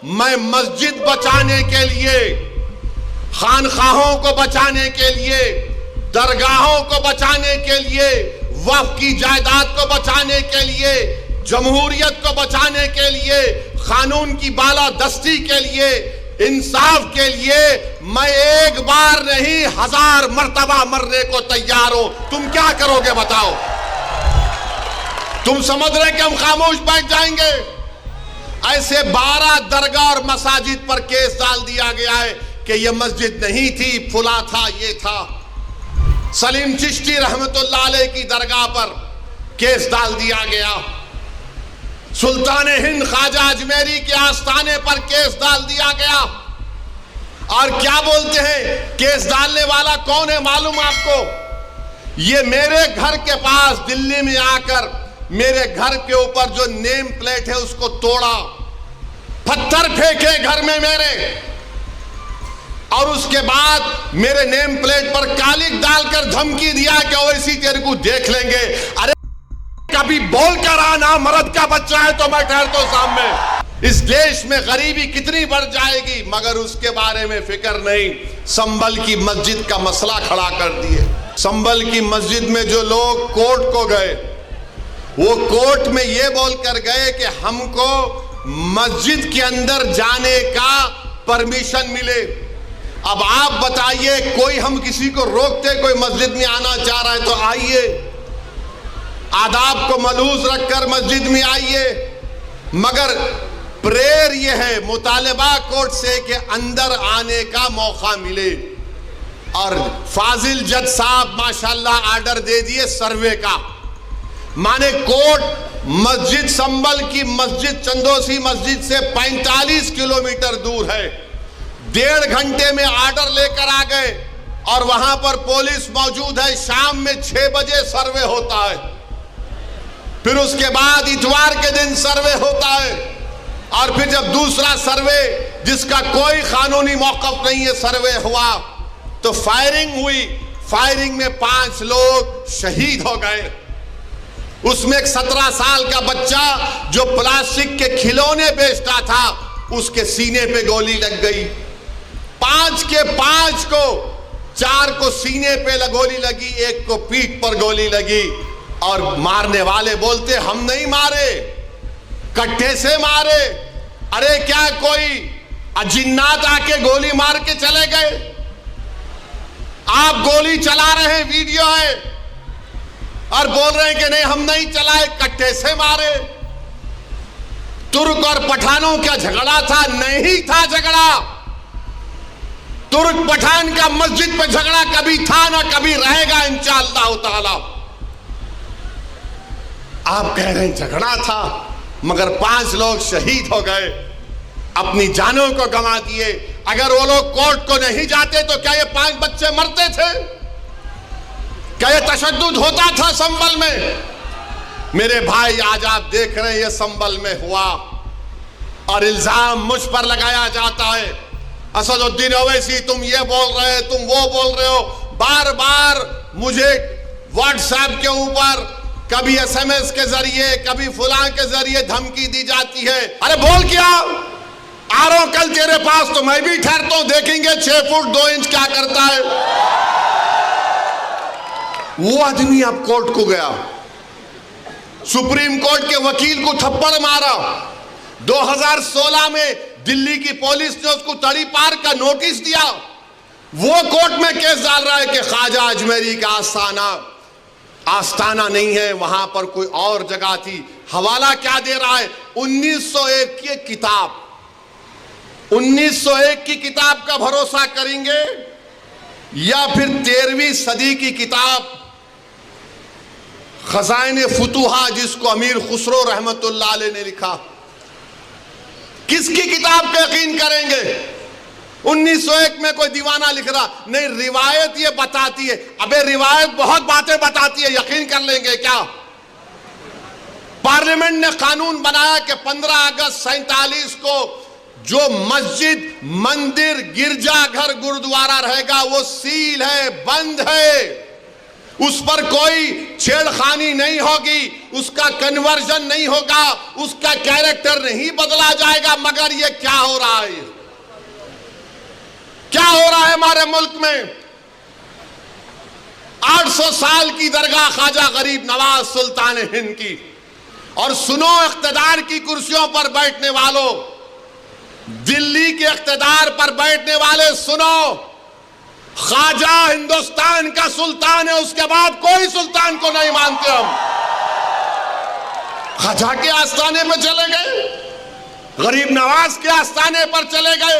मैं मस्जिद बचाने के लिए, खानखाहों को बचाने के लिए, दरगाहों को बचाने के लिए, वक्फ की जायदाद को बचाने के लिए, जमहूरियत को बचाने के लिए, कानून की बालादस्ती के लिए, इंसाफ के लिए मैं एक बार नहीं 1000 मर्तबा मरने को तैयार हूं। तुम क्या करोगे बताओ? तुम समझ रहे कि हम खामोश बैठ जाएंगे? ऐसे 12 दरगाह और मसाजिद पर केस डाल दिया गया है कि यह मस्जिद नहीं थी, फुला था, ये था। सलीम चिश्ती रहमतुल्लाह अलैह की दरगाह पर केस डाल दिया गया। सुल्तान हिंद ख्वाजा अजमेरी के आस्थाने पर केस डाल दिया गया। और क्या बोलते हैं, केस डालने वाला कौन है मालूम आपको? ये मेरे घर के पास दिल्ली में आकर मेरे घर के ऊपर जो नेम प्लेट है उसको तोड़ा, पत्थर फेंके घर में मेरे, और उसके बाद मेरे नेम प्लेट पर कालिक डालकर धमकी दिया कि ओवैसी तेरे को देख लेंगे। अरे कभी बोल कर आना, मर्द का बच्चा है तो मैं ठहरता हूं सामने। इस देश में गरीबी कितनी बढ़ जाएगी, मगर उसके बारे में फिक्र नहीं। संभल की मस्जिद का मसला खड़ा कर दिए। संभल की मस्जिद में जो लोग कोर्ट को गए, वो कोर्ट में ये बोलकर गए कि हमको मस्जिद के अंदर जाने का परमिशन मिले। अब आप बताइए, कोई हम किसी को रोकते, कोई मस्जिद में आना चाह रहा है तो आइए, आदाब को मलहूज रखकर मस्जिद में आइए। मगर प्रेयर ये है, मुतालिबा कोर्ट से कि अंदर आने का मौका मिले। और फाजिल जज साहब माशाल्लाह आर्डर दे दिए सर्वे का। माने कोर्ट मस्जिद, संभल की मस्जिद चंदोसी मस्जिद से 45 किलोमीटर दूर है। 1.5 घंटे में आर्डर लेकर आ गए और वहां पर पुलिस मौजूद है। शाम में 6 बजे सर्वे होता है, फिर उसके बाद इतवार के दिन सर्वे होता है, और फिर जब दूसरा सर्वे जिसका कोई कानूनी मौक़िफ़ नहीं है सर्वे हुआ तो फायरिंग हुई। फायरिंग में 5 लोग शहीद हो गए। उसमें एक 17 साल का बच्चा जो प्लास्टिक के खिलौने बेचता था, उसके सीने पे गोली लग गई। 5 के 5 को, 4 को सीने पे गोली लगी, 1 को पीठ पर गोली लगी। और मारने वाले बोलते हम नहीं मारे, कट्टे से मारे। अरे क्या कोई अजिन्नात आके गोली मार के चले गए? आप गोली चला रहे हैं, वीडियो है, और बोल रहे हैं कि नहीं हम नहीं चलाए, कट्टे से मारे। तुर्क और पठानों का झगड़ा था? नहीं था झगड़ा। तुर्क पठान का मस्जिद पे झगड़ा कभी था ना कभी रहेगा इंशाअल्लाह ताला। आप कह रहे हैं झगड़ा था, मगर 5 लोग शहीद हो गए, अपनी जानों को गंवा दिए। अगर वो लोग कोर्ट को नहीं जाते तो क्या ये 5 बच्चे मरते थे? क्या ये तशद्दुद होता था संभल में? मेरे भाई, आज आप देख रहे हैं ये संभल में हुआ, और इल्जाम मुझ पर लगाया जाता है। असदुद्दीन ओवैसी तुम ये बोल रहे हो, तुम वो बोल रहे हो। बार बार मुझे व्हाट्सएप के ऊपर, कभी SMS के जरिए, कभी फुलां के जरिए धमकी दी जाती है। अरे बोल क्या, आ रहा हूं कल तेरे पास तो मैं भी ठहरता हूं, देखेंगे 6 फुट 2 इंच क्या करता है। वो आदमी अब कोर्ट को गया, सुप्रीम कोर्ट के वकील को थप्पड़ मारा। 2016 में दिल्ली की पुलिस ने उसको तड़ी पार का नोटिस दिया। वो कोर्ट में केस डाल रहा है कि ख्वाजा अजमेरी का आस्थाना नहीं है, वहां पर कोई और जगह थी। हवाला क्या दे रहा है? 1901 की किताब, 1901 की किताब का भरोसा करेंगे या फिर 13वीं सदी की किताब खजाइने फुतुहा, जिसको अमीर खुसरो रहमतुल्लाह अलैह ने लिखा? किसकी किताब पे यकीन करेंगे? 1901 में कोई दीवाना लिख रहा नहीं, रिवायत ये बताती है। अबे रिवायत बहुत बातें बताती है, यकीन कर लेंगे क्या? पार्लियामेंट ने कानून बनाया कि 15 अगस्त 47 को जो मस्जिद, मंदिर, गिरजाघर, गुरुद्वारा रहेगा वो सील है, बंद है। उस पर कोई छेड़खानी नहीं होगी, उसका कन्वर्जन नहीं होगा, उसका कैरेक्टर नहीं बदला जाएगा। मगर ये क्या हो रहा है, क्या हो रहा है हमारे मुल्क में? 800 साल की दरगाह ख्वाजा गरीब नवाज सुल्तान हिंद की। और सुनो इख्तिदार की कुर्सियों पर बैठने वालों, दिल्ली के इख्तिदार पर बैठने वाले, सुनो, ख्वाजा हिंदुस्तान का सुल्तान है, उसके बाद कोई सुल्तान को नहीं मानते हम। ख्वाजा के आस्थाने पर चले गए, गरीब नवाज के आस्थाने पर चले गए।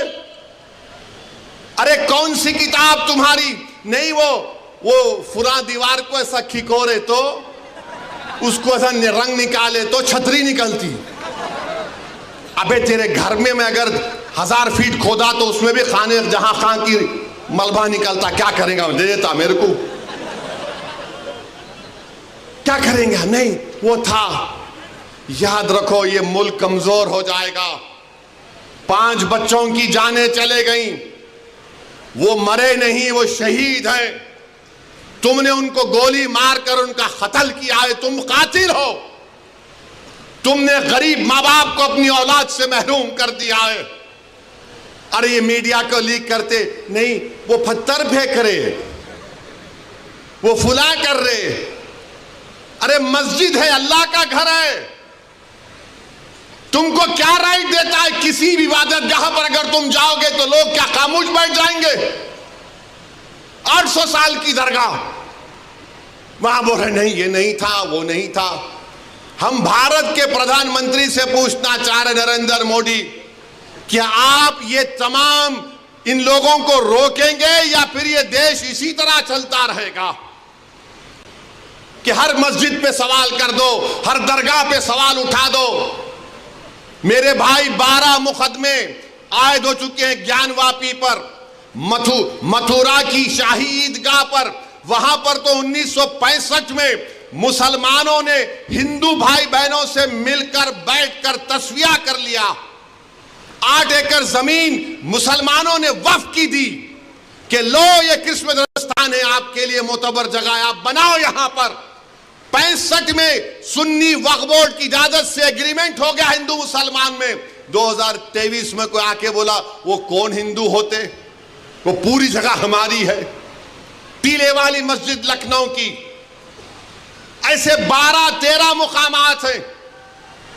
अरे कौन सी किताब तुम्हारी नहीं, वो फुरा दीवार को ऐसा खिकोरे तो उसको ऐसा रंग निकाले तो छतरी निकलती। अबे तेरे घर में मैं अगर 1000 फीट खोदा तो उसमें भी खाने जहां खां की मलबा निकलता, क्या करेगा? दे देता मेरे को, क्या करेंगे? नहीं, वो था। याद रखो, ये मुल्क कमजोर हो जाएगा। 5 बच्चों की जानें चले गई, वो मरे नहीं, वो शहीद हैं। तुमने उनको गोली मारकर उनका कत्ल किया है, तुम कातिल हो। तुमने गरीब माँ बाप को अपनी औलाद से महरूम कर दिया है। अरे ये मीडिया को लीक करते नहीं, वो पत्थर फेंक रहे, वो फुला कर रहे। अरे मस्जिद है, अल्लाह का घर है। तुमको क्या राइट देता है किसी भी इबादतगाह पर अगर तुम जाओगे तो लोग क्या खामोश बैठ जाएंगे? 800 साल की दरगाह, वहां बोल रहे नहीं, ये नहीं था, वो नहीं था। हम भारत के प्रधानमंत्री से पूछना चाह रहे, नरेंद्र मोदी, क्या आप ये तमाम इन लोगों को रोकेंगे या फिर ये देश इसी तरह चलता रहेगा कि हर मस्जिद पे सवाल कर दो, हर दरगाह पे सवाल उठा दो? मेरे भाई 12 मुकदमे आयद हो चुके हैं ज्ञानवापी पर, मथुरा की शाही ईदगाह पर। वहां पर तो 1965 में मुसलमानों ने हिंदू भाई बहनों से मिलकर बैठकर तस्वीया कर लिया। 8 एकड़ जमीन मुसलमानों ने वक्फ की दी कि लो ये किस्मत स्थान है, आपके लिए मोतबर जगह है, आप बनाओ यहां पर। 65 में सुन्नी वक्फ बोर्ड की इजाजत से एग्रीमेंट हो गया हिंदू मुसलमान में। 2023 में कोई आके बोला वो कौन हिंदू होते, वो पूरी जगह हमारी है। टीले वाली मस्जिद लखनऊ की, ऐसे 12-13 मुकामात हैं।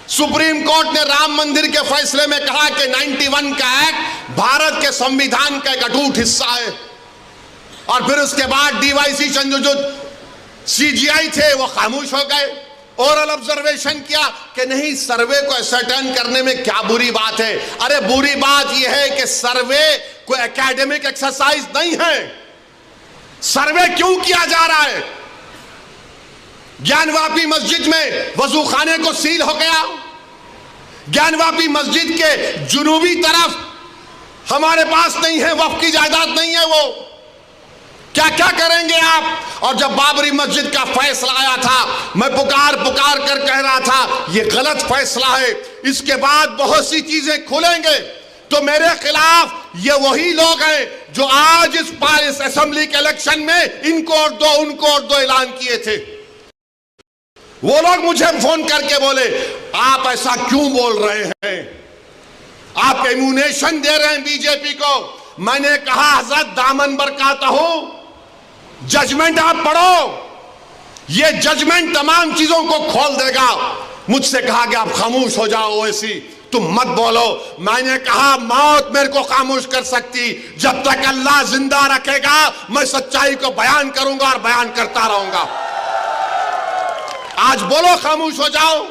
सुप्रीम कोर्ट ने राम मंदिर के फैसले में कहा कि 91 का एक्ट भारत के संविधान का एक अटूट हिस्सा है। और फिर उसके बाद डीवाईसी जो सीजीआई थे वो खामोश हो गए। ओरल ऑब्जर्वेशन किया कि नहीं, सर्वे को असर्टेन करने में क्या बुरी बात है? अरे बुरी बात यह है कि सर्वे कोई एकेडमिक एक्सरसाइज नहीं है। सर्वे क्यों किया जा रहा है? ज्ञानवापी मस्जिद में वजू खाने को सील हो गया। ज्ञानवापी मस्जिद के जुनूबी तरफ हमारे पास नहीं है, वक्फ की जायदाद नहीं है। वो क्या क्या करेंगे आप? और जब बाबरी मस्जिद का फैसला आया था, मैं पुकार कर कह रहा था ये गलत फैसला है, इसके बाद बहुत सी चीजें खुलेंगे। तो मेरे खिलाफ ये वही लोग हैं जो आज इस असेंबली के इलेक्शन में इनको और दो उनको और दो ऐलान किए थे। वो लोग मुझे फोन करके बोले आप ऐसा क्यों बोल रहे हैं, आप इम्यूनेशन दे रहे हैं बीजेपी को। मैंने कहा हजरत दामन बरकाता हूं, जजमेंट आप पढ़ो, ये जजमेंट तमाम चीजों को खोल देगा। मुझसे कहा कि आप खामोश हो जाओ, ओवैसी तुम मत बोलो। मैंने कहा मौत मेरे को खामोश कर सकती, जब तक अल्लाह जिंदा रखेगा मैं सच्चाई को बयान करूंगा और बयान करता रहूंगा। आज बोलो खामोश हो जाओ।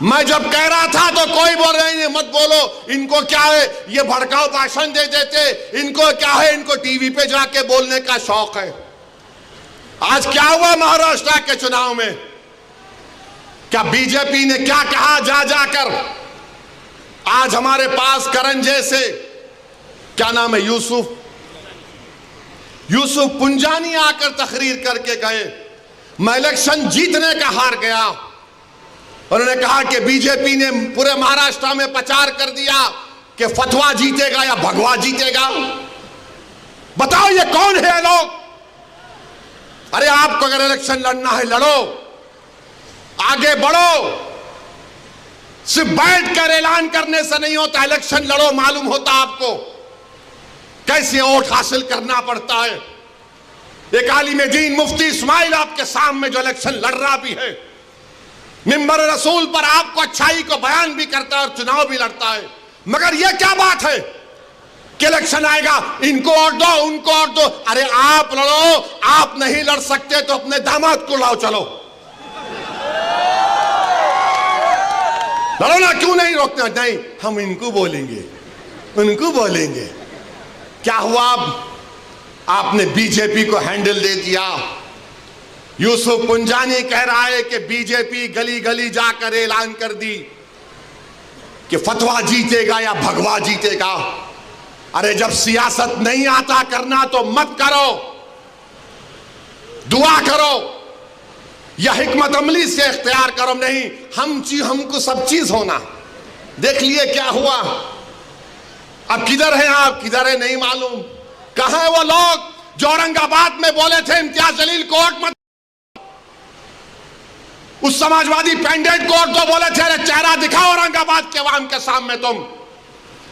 मैं जब कह रहा था तो कोई बोल रहे नहीं मत बोलो, इनको क्या है, ये भड़काऊ भाषण दे देते, इनको क्या है, इनको टीवी पे जाके बोलने का शौक है। आज क्या हुआ महाराष्ट्र के चुनाव में? क्या बीजेपी ने क्या कहा जा जाकर? आज हमारे पास करण जैसे, क्या नाम है, यूसुफ पुंजानी आकर तकरीर करके गए, मैं इलेक्शन जीतने का हार गया। उन्होंने कहा कि बीजेपी ने पूरे महाराष्ट्र में प्रचार कर दिया कि फतवा जीतेगा या भगवा जीतेगा। बताओ ये कौन है लोग? अरे आपको अगर इलेक्शन लड़ना है लड़ो, आगे बढ़ो। सिर्फ बैठकर ऐलान करने से नहीं होता, इलेक्शन लड़ो, मालूम होता आपको कैसे वोट हासिल करना पड़ता है। एक आलिम दीन मुफ्ती इस्माइल आपके सामने जो इलेक्शन लड़ रहा भी है, मिंबर रसूल पर आपको अच्छाई को बयान भी करता है और चुनाव भी लड़ता है, मगर यह क्या बात है कि इलेक्शन आएगा इनको वोट दो, उनको वोट दो। अरे आप लड़ो, आप नहीं लड़ सकते तो अपने दामाद को लाओ, चलो लड़ो ना, क्यों नहीं रोकते? नहीं, हम इनको बोलेंगे, उनको बोलेंगे। क्या हुआ? आपने बीजेपी को हैंडल दे दिया। यूसुफ पुंजानी कह रहा है कि बीजेपी गली गली जाकर ऐलान कर दी कि फतवा जीतेगा या भगवा जीतेगा। अरे जब सियासत नहीं आता करना तो मत करो, दुआ करो या हिकमत अमली से इख्तियार करो। नहीं, हमको सब चीज होना। देख लिए क्या हुआ। अब किधर हैं आप, किधर है नहीं मालूम। कहां है वो लोग जो औरंगाबाद में बोले थे इम्तियाज जलील को वोट मत, उस समाजवादी पेंडेंट को वोट दो बोले थे। अरे चेहरा दिखाओ औरंगाबाद के अवाम के सामने तुम।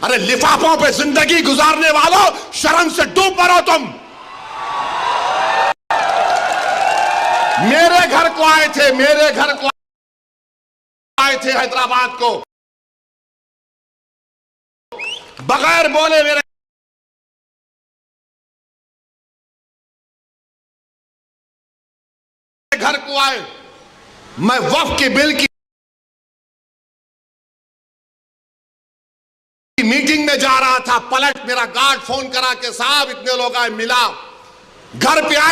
अरे लिफाफों पे जिंदगी गुजारने वालों, शर्म से डूब पड़ो तुम। मेरे घर को आए थे, मेरे घर को आए थे हैदराबाद को, बगैर बोले मेरे घर को आए। मैं वक्फ के बिल की मीटिंग में जा रहा था, पलट मेरा गार्ड फोन करा के साहब इतने लोग आए, मिला, घर पे आए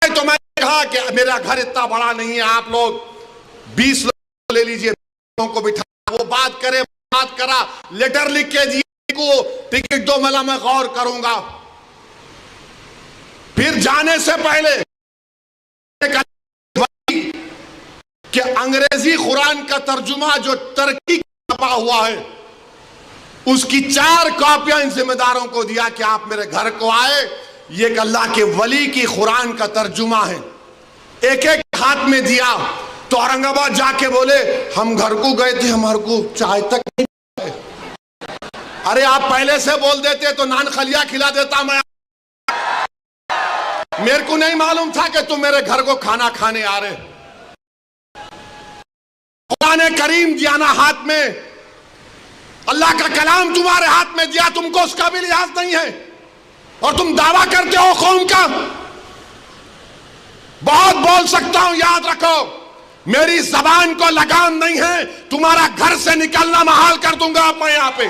तो मैं कहा कि मेरा घर इतना बड़ा नहीं है, आप लोग 20 लोग ले लीजिए, को बिठा। वो बात करे, बात करा, लेटर लिख के दिए को, टिकट दो, मला मैं गौर करूंगा। फिर जाने से पहले कि अंग्रेजी कुरान का तर्जुमा जो टर्की छपा हुआ है, उसकी 4 कॉपियां इन जिम्मेदारों को दिया कि आप मेरे घर को आए, ये एक अल्लाह के वली की कुरान का तर्जुमा है। एक एक हाथ में दिया तो औरंगाबाद जाके बोले हम घर को गए थे, हमारे को चाय तक नहीं। अरे आप पहले से बोल देते तो नान खलिया खिला देता मैं। मेरे को नहीं मालूम था कि तुम मेरे घर को खाना खाने आ रहे। कुरान करीम दिया ना हाथ में, अल्लाह का कलाम तुम्हारे हाथ में दिया, तुमको उसका भी लिहाज नहीं है और तुम दावा करते हो कौम का। बहुत बोल सकता हूं, याद रखो, मेरी जबान को लगाम नहीं है, तुम्हारा घर से निकलना महाल कर दूंगा मैं यहां पे।